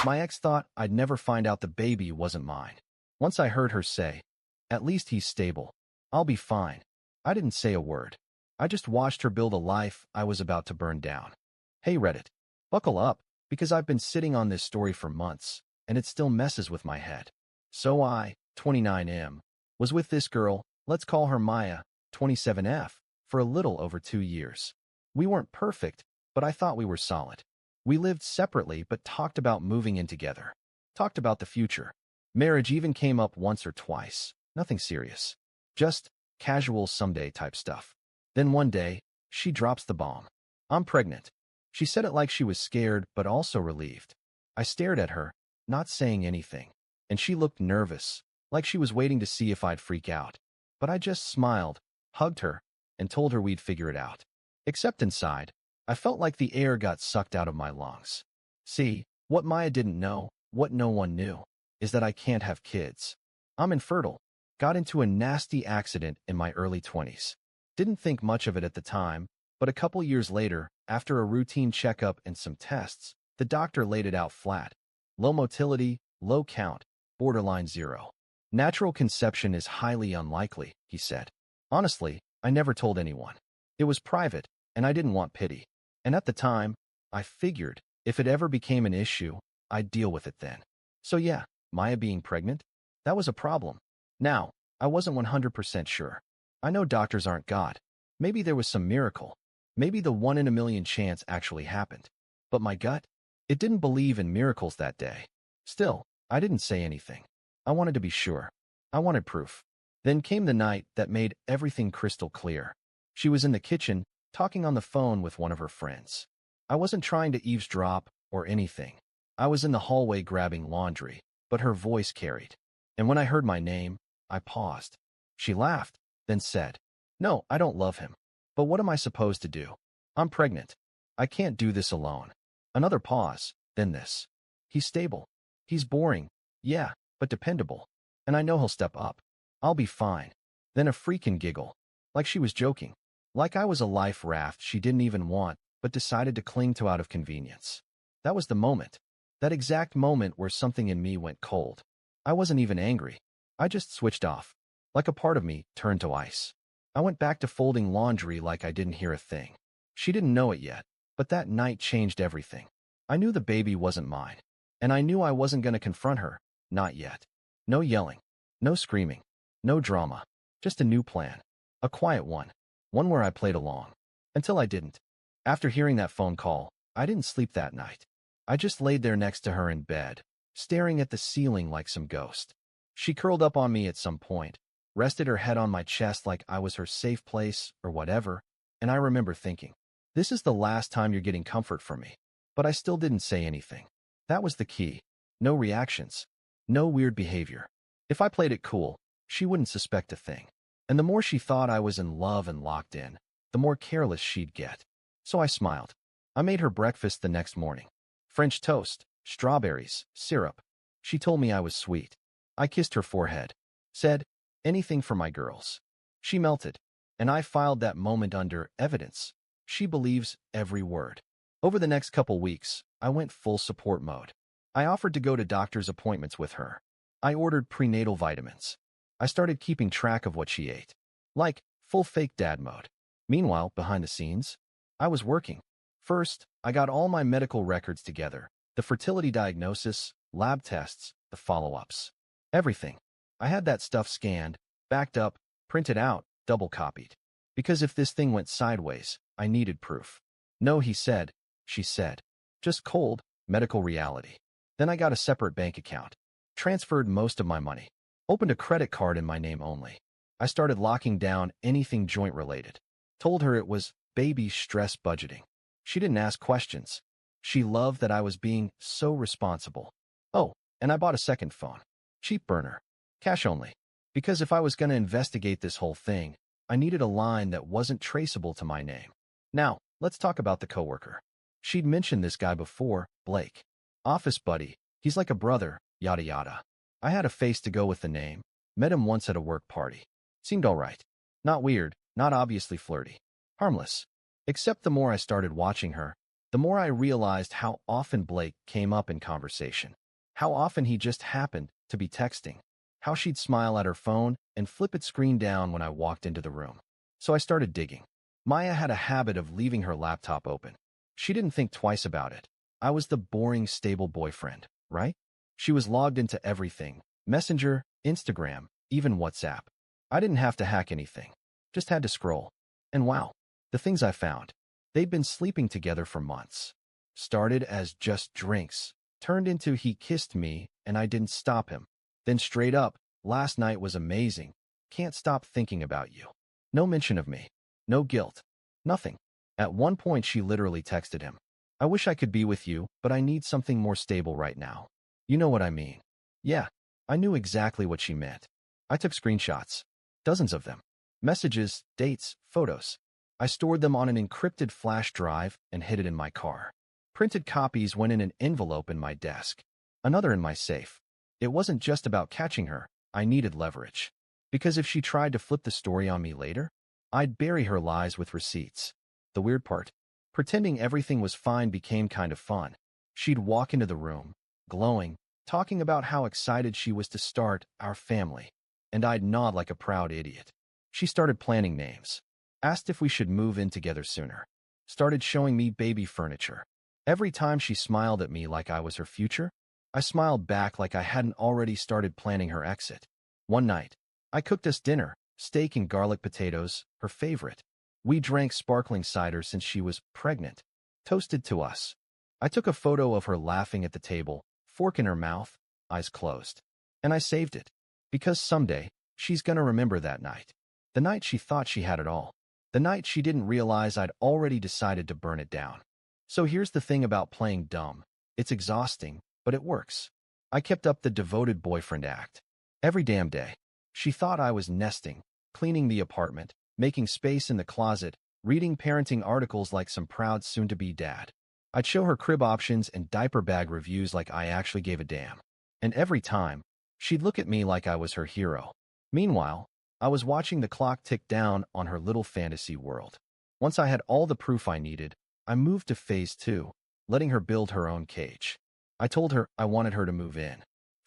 My ex thought I'd never find out the baby wasn't mine. Once I heard her say, "At least he's stable. I'll be fine," I didn't say a word. I just watched her build a life I was about to burn down. Hey Reddit, buckle up, because I've been sitting on this story for months, and it still messes with my head. So I, 29M, was with this girl, let's call her Maya, 27F, for a little over 2 years. We weren't perfect, but I thought we were solid. We lived separately but talked about moving in together. Talked about the future. Marriage even came up once or twice. Nothing serious. Just casual someday type stuff. Then one day, she drops the bomb. "I'm pregnant." She said it like she was scared but also relieved. I stared at her, not saying anything, and she looked nervous, like she was waiting to see if I'd freak out. But I just smiled, hugged her, and told her we'd figure it out. Except inside, I felt like the air got sucked out of my lungs. See, what Maya didn't know, what no one knew, is that I can't have kids. I'm infertile. Got into a nasty accident in my early 20s. Didn't think much of it at the time, but a couple years later, after a routine checkup and some tests, the doctor laid it out flat. Low motility, low count, borderline 0. Natural conception is highly unlikely, he said. Honestly, I never told anyone. It was private, and I didn't want pity. And at the time, I figured if it ever became an issue, I'd deal with it then. So yeah, Maya being pregnant? That was a problem. Now, I wasn't 100% sure. I know doctors aren't God. Maybe there was some miracle. Maybe the 1 in a million chance actually happened. But my gut? It didn't believe in miracles that day. Still, I didn't say anything. I wanted to be sure. I wanted proof. Then came the night that made everything crystal clear. She was in the kitchen, talking on the phone with one of her friends. I wasn't trying to eavesdrop or anything. I was in the hallway grabbing laundry, but her voice carried. And when I heard my name, I paused. She laughed, then said, "No, I don't love him. But what am I supposed to do? I'm pregnant. I can't do this alone." Another pause, then this. "He's stable. He's boring. Yeah, but dependable. And I know he'll step up. I'll be fine." Then a freaking giggle. Like she was joking. Like I was a life raft she didn't even want, but decided to cling to out of convenience. That was the moment. That exact moment where something in me went cold. I wasn't even angry. I just switched off. Like a part of me turned to ice. I went back to folding laundry like I didn't hear a thing. She didn't know it yet, but that night changed everything. I knew the baby wasn't mine. And I knew I wasn't going to confront her. Not yet. No yelling. No screaming. No drama. Just a new plan. A quiet one. One where I played along. Until I didn't. After hearing that phone call, I didn't sleep that night. I just laid there next to her in bed, staring at the ceiling like some ghost. She curled up on me at some point, rested her head on my chest like I was her safe place or whatever, and I remember thinking, this is the last time you're getting comfort from me. But I still didn't say anything. That was the key. No reactions. No weird behavior. If I played it cool, she wouldn't suspect a thing. And the more she thought I was in love and locked in, the more careless she'd get. So I smiled. I made her breakfast the next morning. French toast, strawberries, syrup. She told me I was sweet. I kissed her forehead. Said, "Anything for my girls." She melted. And I filed that moment under evidence. She believes every word. Over the next couple weeks, I went full support mode. I offered to go to doctor's appointments with her. I ordered prenatal vitamins. I started keeping track of what she ate. Like, full fake dad mode. Meanwhile, behind the scenes, I was working. First, I got all my medical records together. The fertility diagnosis, lab tests, the follow-ups. Everything. I had that stuff scanned, backed up, printed out, double copied. Because if this thing went sideways, I needed proof. No, he said, she said. Just cold, medical reality. Then I got a separate bank account. Transferred most of my money. Opened a credit card in my name only. I started locking down anything joint-related. Told her it was baby stress budgeting. She didn't ask questions. She loved that I was being so responsible. Oh, and I bought a second phone. Cheap burner. Cash only. Because if I was going to investigate this whole thing, I needed a line that wasn't traceable to my name. Now, let's talk about the coworker. She'd mentioned this guy before, Blake. Office buddy. He's like a brother, yada yada. I had a face to go with the name. Met him once at a work party. Seemed all right. Not weird, not obviously flirty. Harmless. Except the more I started watching her, the more I realized how often Blake came up in conversation, how often he just happened to be texting, how she'd smile at her phone and flip its screen down when I walked into the room. So I started digging. Maya had a habit of leaving her laptop open. She didn't think twice about it. I was the boring, stable boyfriend, right? She was logged into everything: Messenger, Instagram, even WhatsApp. I didn't have to hack anything, just had to scroll. And wow, the things I found. They'd been sleeping together for months. Started as just drinks, turned into he kissed me and I didn't stop him. Then straight up, last night was amazing. Can't stop thinking about you. No mention of me. No guilt. Nothing. At one point she literally texted him, I wish I could be with you, but I need something more stable right now. You know what I mean. Yeah, I knew exactly what she meant. I took screenshots. Dozens of them. Messages, dates, photos. I stored them on an encrypted flash drive and hid it in my car. Printed copies went in an envelope in my desk. Another in my safe. It wasn't just about catching her. I needed leverage. Because if she tried to flip the story on me later, I'd bury her lies with receipts. The weird part, pretending everything was fine became kind of fun. She'd walk into the room, glowing, talking about how excited she was to start our family, and I'd nod like a proud idiot. She started planning names, asked if we should move in together sooner, started showing me baby furniture. Every time she smiled at me like I was her future, I smiled back like I hadn't already started planning her exit. One night, I cooked us dinner, steak and garlic potatoes, her favorite. We drank sparkling cider since she was pregnant. Toasted to us. I took a photo of her laughing at the table, fork in her mouth, eyes closed. And I saved it. Because someday, she's gonna remember that night. The night she thought she had it all. The night she didn't realize I'd already decided to burn it down. So here's the thing about playing dumb. It's exhausting, but it works. I kept up the devoted boyfriend act. Every damn day. She thought I was nesting, cleaning the apartment, making space in the closet, reading parenting articles like some proud soon-to-be dad. I'd show her crib options and diaper bag reviews like I actually gave a damn. And every time, she'd look at me like I was her hero. Meanwhile, I was watching the clock tick down on her little fantasy world. Once I had all the proof I needed, I moved to phase 2, letting her build her own cage. I told her I wanted her to move in.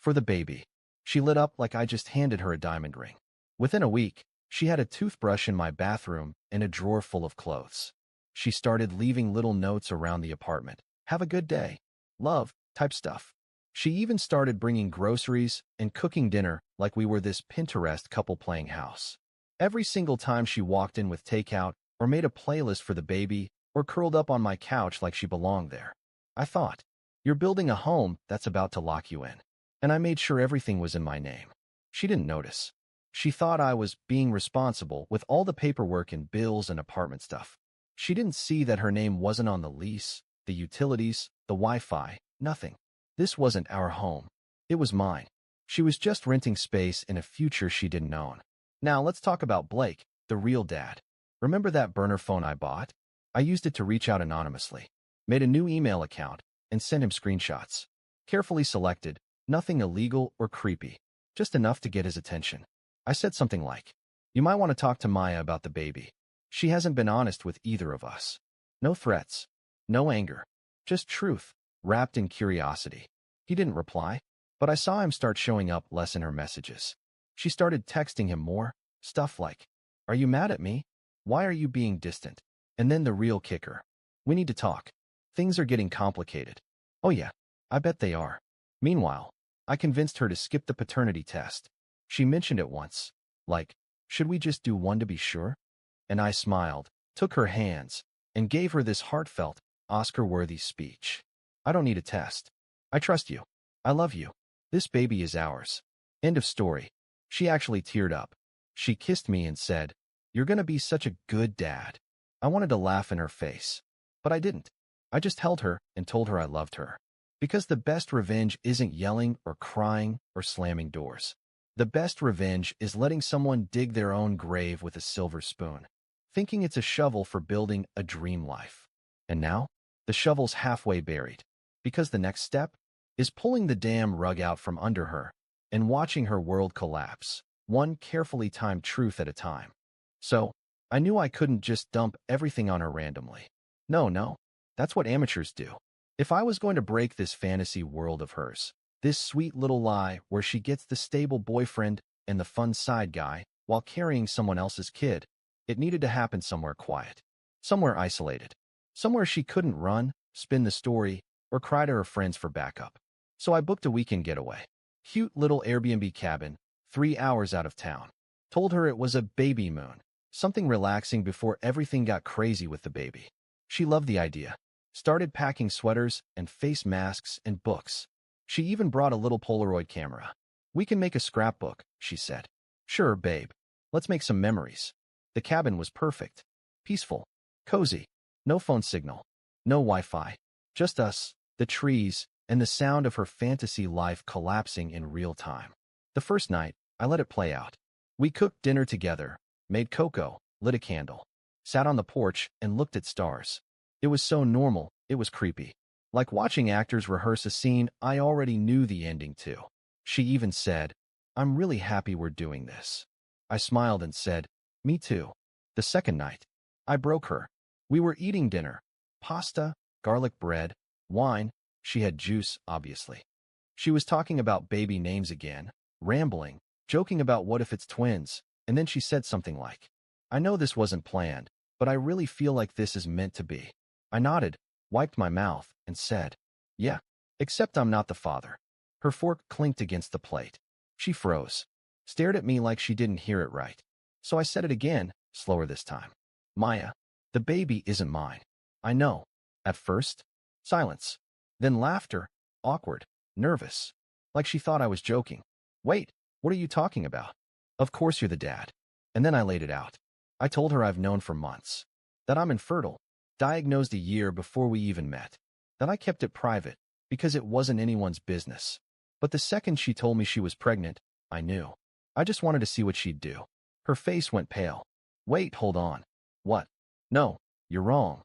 For the baby. She lit up like I just handed her a diamond ring. Within a week, she had a toothbrush in my bathroom and a drawer full of clothes. She started leaving little notes around the apartment. Have a good day. Love, type stuff. She even started bringing groceries and cooking dinner like we were this Pinterest couple playing house. Every single time she walked in with takeout or made a playlist for the baby or curled up on my couch like she belonged there. I thought, you're building a home that's about to lock you in. And I made sure everything was in my name. She didn't notice. She thought I was being responsible with all the paperwork and bills and apartment stuff. She didn't see that her name wasn't on the lease, the utilities, the Wi-Fi, nothing. This wasn't our home. It was mine. She was just renting space in a future she didn't own. Now let's talk about Blake, the real dad. Remember that burner phone I bought? I used it to reach out anonymously, made a new email account, and sent him screenshots. Carefully selected, nothing illegal or creepy, just enough to get his attention. I said something like, you might want to talk to Maya about the baby. She hasn't been honest with either of us. No threats, no anger, just truth, wrapped in curiosity. He didn't reply, but I saw him start showing up less in her messages. She started texting him more, stuff like, are you mad at me? Why are you being distant? And then the real kicker. We need to talk. Things are getting complicated. Oh yeah, I bet they are. Meanwhile, I convinced her to skip the paternity test. She mentioned it once, like, should we just do one to be sure? And I smiled, took her hands, and gave her this heartfelt, Oscar-worthy speech. I don't need a test. I trust you. I love you. This baby is ours. End of story. She actually teared up. She kissed me and said, you're gonna be such a good dad. I wanted to laugh in her face, but I didn't. I just held her and told her I loved her. Because the best revenge isn't yelling or crying or slamming doors. The best revenge is letting someone dig their own grave with a silver spoon, thinking it's a shovel for building a dream life. And now, the shovel's halfway buried, because the next step is pulling the damn rug out from under her and watching her world collapse, one carefully timed truth at a time. So, I knew I couldn't just dump everything on her randomly. No, That's what amateurs do. If I was going to break this fantasy world of hers, this sweet little lie where she gets the stable boyfriend and the fun side guy while carrying someone else's kid, it needed to happen somewhere quiet, somewhere isolated, somewhere she couldn't run, spin the story, or cry to her friends for backup. So I booked a weekend getaway. Cute little Airbnb cabin, 3 hours out of town. Told her it was a baby moon, something relaxing before everything got crazy with the baby. She loved the idea. Started packing sweaters and face masks and books. She even brought a little Polaroid camera. We can make a scrapbook, she said. Sure, babe. Let's make some memories. The cabin was perfect. Peaceful. Cozy. No phone signal. No Wi-Fi. Just us, the trees, and the sound of her fantasy life collapsing in real time. The first night, I let it play out. We cooked dinner together, made cocoa, lit a candle, sat on the porch and looked at stars. It was so normal, it was creepy. Like watching actors rehearse a scene I already knew the ending to. She even said, "I'm really happy we're doing this." I smiled and said, "Me too." The second night, I broke her. We were eating dinner. Pasta, garlic bread, wine. She had juice, obviously. She was talking about baby names again, rambling, joking about what if it's twins, and then she said something like, "I know this wasn't planned, but I really feel like this is meant to be." I nodded, wiped my mouth, and said, "Yeah, except I'm not the father." Her fork clinked against the plate. She froze, stared at me like she didn't hear it right. So I said it again, slower this time. "Maya, the baby isn't mine." "I know." At first, silence. Then laughter, awkward, nervous, like she thought I was joking. "Wait, what are you talking about?" "Of course you're the dad." And then I laid it out. I told her I've known for months, that I'm infertile, diagnosed a year before we even met, that I kept it private because it wasn't anyone's business. But the second she told me she was pregnant, I knew. I just wanted to see what she'd do. Her face went pale. "Wait, hold on." "What?" "No, you're wrong.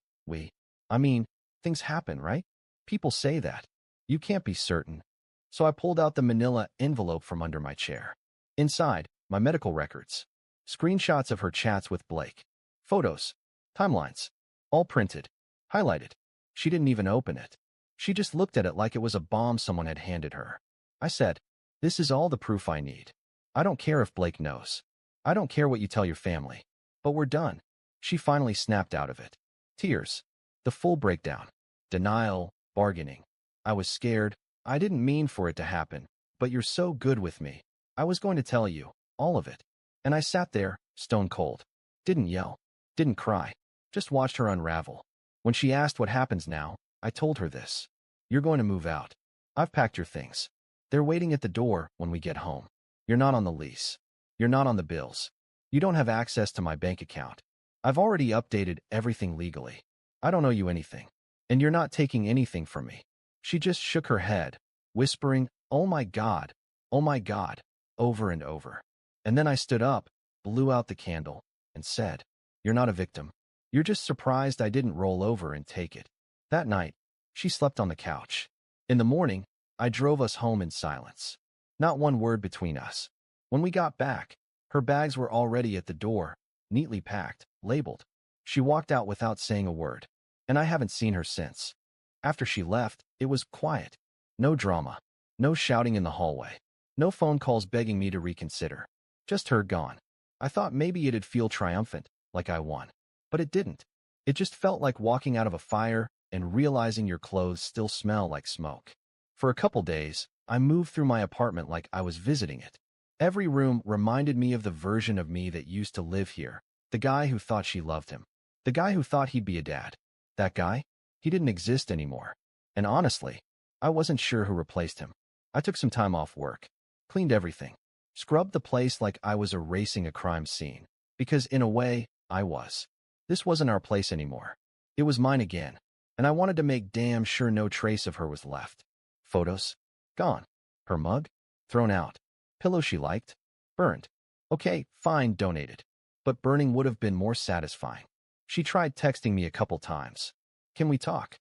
I mean, things happen, right? People say that. You can't be certain." So I pulled out the manila envelope from under my chair. Inside, my medical records. Screenshots of her chats with Blake. Photos. Timelines. All printed. Highlighted. She didn't even open it. She just looked at it like it was a bomb someone had handed her. I said, "This is all the proof I need. I don't care if Blake knows. I don't care what you tell your family. But we're done." She finally snapped out of it. Tears. The full breakdown. Denial. Bargaining. I was scared. I didn't mean for it to happen. But you're so good with me. I was going to tell you. All of it. And I sat there, stone cold. Didn't yell. Didn't cry. Just watched her unravel. When she asked what happens now, I told her this. "You're going to move out. I've packed your things. They're waiting at the door when we get home. You're not on the lease. You're not on the bills. You don't have access to my bank account. I've already updated everything legally. I don't owe you anything. And you're not taking anything from me." She just shook her head, whispering, "Oh my God, over and over." And then I stood up, blew out the candle, and said, "You're not a victim. You're just surprised I didn't roll over and take it." That night, she slept on the couch. In the morning, I drove us home in silence. Not one word between us. When we got back, her bags were already at the door, neatly packed, labeled. She walked out without saying a word, and I haven't seen her since. After she left, it was quiet. No drama. No shouting in the hallway. No phone calls begging me to reconsider. Just her gone. I thought maybe it'd feel triumphant, like I won. But it didn't. It just felt like walking out of a fire and realizing your clothes still smell like smoke. For a couple days, I moved through my apartment like I was visiting it. Every room reminded me of the version of me that used to live here, the guy who thought she loved him, the guy who thought he'd be a dad. That guy? He didn't exist anymore. And honestly, I wasn't sure who replaced him. I took some time off work, cleaned everything, scrubbed the place like I was erasing a crime scene, because in a way, I was. This wasn't our place anymore. It was mine again, and I wanted to make damn sure no trace of her was left. Photos? Gone. Her mug? Thrown out. Pillow she liked? Burned. Okay, fine, donated. But burning would have been more satisfying. She tried texting me a couple times. "Can we talk?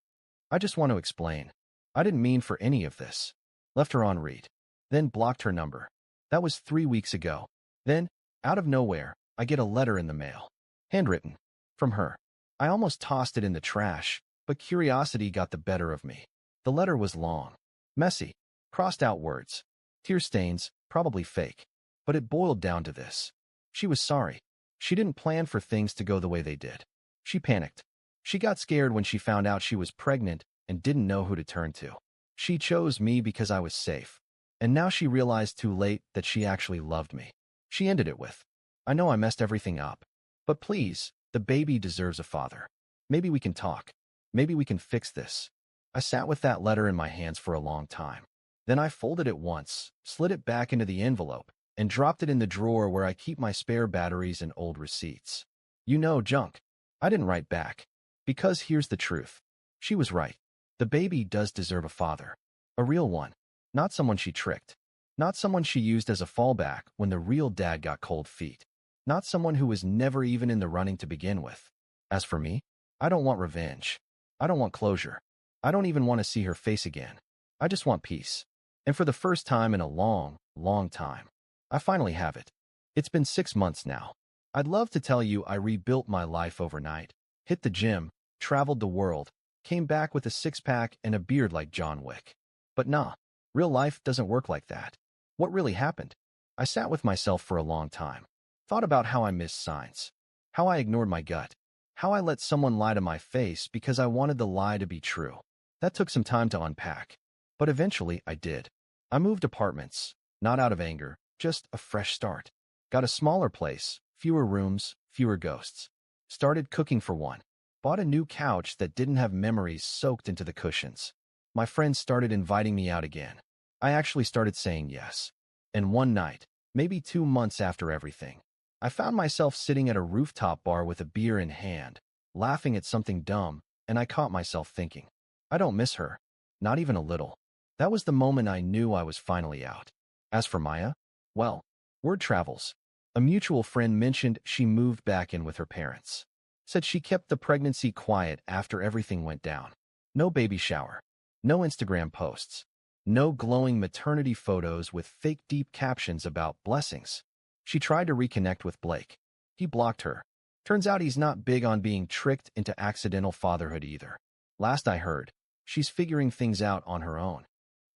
I just want to explain. I didn't mean for any of this." Left her on read. Then blocked her number. That was 3 weeks ago. Then, out of nowhere, I get a letter in the mail. Handwritten. From her. I almost tossed it in the trash, But curiosity got the better of me. The letter was long, messy, crossed out words, tear stains, probably fake. But it boiled down to this. She was sorry. She didn't plan for things to go the way they did. She panicked. She got scared when she found out she was pregnant and didn't know who to turn to. She chose me because I was safe. And now she realized too late that she actually loved me. She ended it with, I know I messed everything up, but please, the baby deserves a father. Maybe we can talk. Maybe we can fix this. I sat with that letter in my hands for a long time. Then I folded it once, slid it back into the envelope, and dropped it in the drawer where I keep my spare batteries and old receipts. You know, junk. I didn't write back. Because here's the truth. She was right. The baby does deserve a father. A real one. Not someone she tricked. Not someone she used as a fallback when the real dad got cold feet. Not someone who was never even in the running to begin with. As for me, I don't want revenge. I don't want closure. I don't even want to see her face again. I just want peace. And for the first time in a long, long time, I finally have it. It's been 6 months now. I'd love to tell you I rebuilt my life overnight. Hit the gym, traveled the world, came back with a six-pack and a beard like John Wick. But nah, real life doesn't work like that. What really happened? I sat with myself for a long time. Thought about how I missed signs. How I ignored my gut. How I let someone lie to my face because I wanted the lie to be true. That took some time to unpack. But eventually, I did. I moved apartments, not out of anger, just a fresh start. Got a smaller place, fewer rooms, fewer ghosts. Started cooking for one. Bought a new couch that didn't have memories soaked into the cushions. My friends started inviting me out again. I actually started saying yes. And one night, maybe 2 months after everything, I found myself sitting at a rooftop bar with a beer in hand, laughing at something dumb, and I caught myself thinking, I don't miss her. Not even a little. That was the moment I knew I was finally out. As for Maya, well, word travels. A mutual friend mentioned she moved back in with her parents. Said she kept the pregnancy quiet after everything went down. No baby shower. No Instagram posts. No glowing maternity photos with fake deep captions about blessings. She tried to reconnect with Blake. He blocked her. Turns out he's not big on being tricked into accidental fatherhood either. Last I heard, she's figuring things out on her own.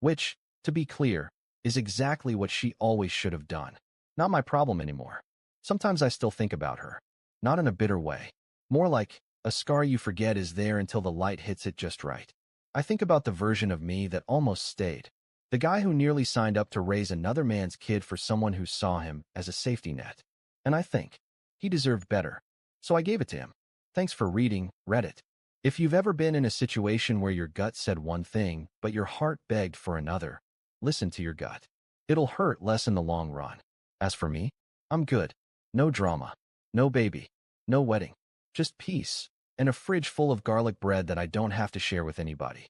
Which, to be clear, is exactly what she always should have done. Not my problem anymore. Sometimes I still think about her. Not in a bitter way. More like, a scar you forget is there until the light hits it just right. I think about the version of me that almost stayed. The guy who nearly signed up to raise another man's kid for someone who saw him as a safety net. And I think, he deserved better. So I gave it to him. Thanks for reading, Reddit. If you've ever been in a situation where your gut said one thing, but your heart begged for another, listen to your gut. It'll hurt less in the long run. As for me, I'm good. No drama. No baby. No wedding. Just peace. And a fridge full of garlic bread that I don't have to share with anybody.